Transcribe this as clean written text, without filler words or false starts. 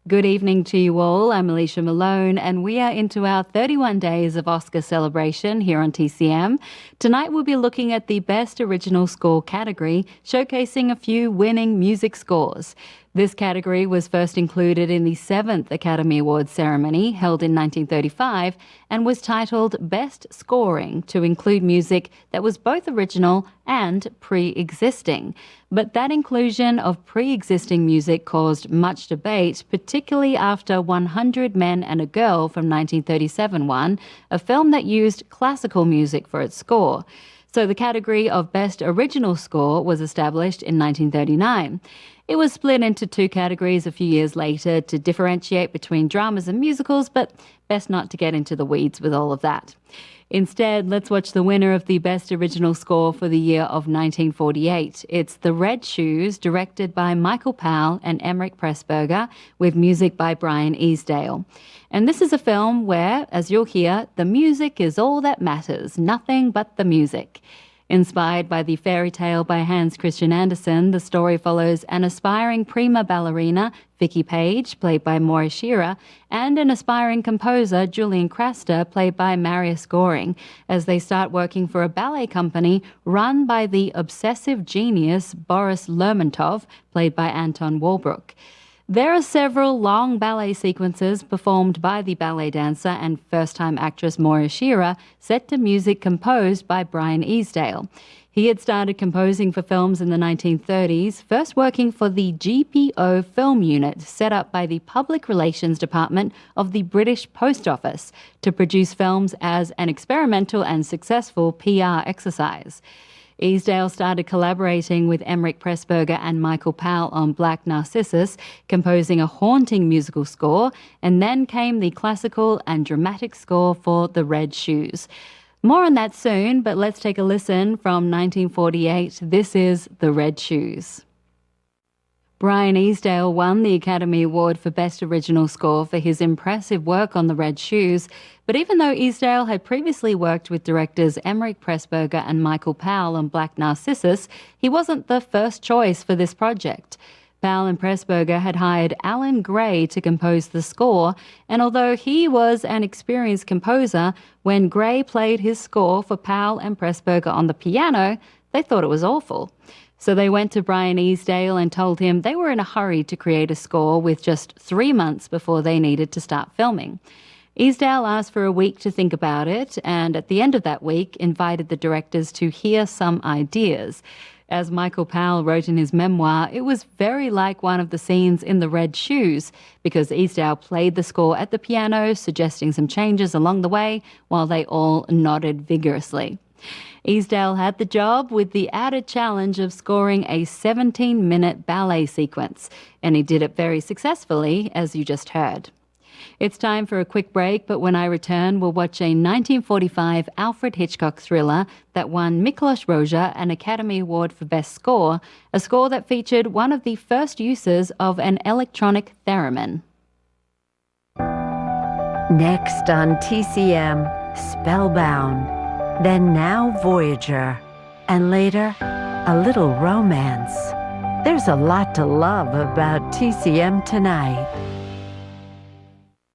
Good evening to you all. I'm Alicia Malone, and we are into our 31 days of Oscar celebration here on TCM. Tonight we'll be looking at the Best Original Score category, showcasing a few winning music scores. This category was first included in the 7th Academy Awards ceremony held in 1935 and was titled Best Scoring to include music that was both original and pre-existing. But that inclusion of pre-existing music caused much debate, particularly after 100 Men and a Girl from 1937 won, a film that used classical music for its score. So the category of Best Original Score was established in 1939. It was split into two categories a few years later to differentiate between dramas and musicals, but best not to get into the weeds with all of that. Instead, let's watch the winner of the Best Original Score for the year of 1948. It's The Red Shoes, directed by Michael Powell and Emmerich Pressburger, with music by Brian Easdale. And this is a film where, as you'll hear, the music is all that matters, nothing but the music. Inspired by the fairy tale by Hans Christian Andersen, the story follows an aspiring prima ballerina, Vicky Page, played by Maura Shearer, and an aspiring composer, Julian Craster, played by Marius Goring, as they start working for a ballet company run by the obsessive genius Boris Lermontov, played by Anton Walbrook. There are several long ballet sequences performed by the ballet dancer and first-time actress Maura Shearer, set to music composed by Brian Easdale. He had started composing for films in the 1930s, first working for the GPO film unit set up by the Public Relations Department of the British Post Office to produce films as an experimental and successful PR exercise. Easdale started collaborating with Emmerich Pressburger and Michael Powell on Black Narcissus, composing a haunting musical score, and then came the classical and dramatic score for The Red Shoes. More on that soon, but let's take a listen from 1948. This is The Red Shoes. Brian Easdale won the Academy Award for Best Original Score for his impressive work on The Red Shoes, but even though Easdale had previously worked with directors Emmerich Pressburger and Michael Powell on Black Narcissus, he wasn't the first choice for this project. Powell and Pressburger had hired Alan Gray to compose the score, and although he was an experienced composer, when Gray played his score for Powell and Pressburger on the piano, they thought it was awful. So they went to Brian Easdale and told him they were in a hurry to create a score with just 3 months before they needed to start filming. Easdale asked for a week to think about it, and at the end of that week invited the directors to hear some ideas. As Michael Powell wrote in his memoir, it was very like one of the scenes in The Red Shoes, because Easdale played the score at the piano, suggesting some changes along the way, while they all nodded vigorously. Easdale had the job with the added challenge of scoring a 17-minute ballet sequence, and he did it very successfully, as you just heard. It's time for a quick break, but when I return, we'll watch a 1945 Alfred Hitchcock thriller that won Miklos Rozsa an Academy Award for Best Score, a score that featured one of the first uses of an electronic theremin. Next on TCM, Spellbound. Then now Voyager, and later, a little romance. There's a lot to love about TCM tonight.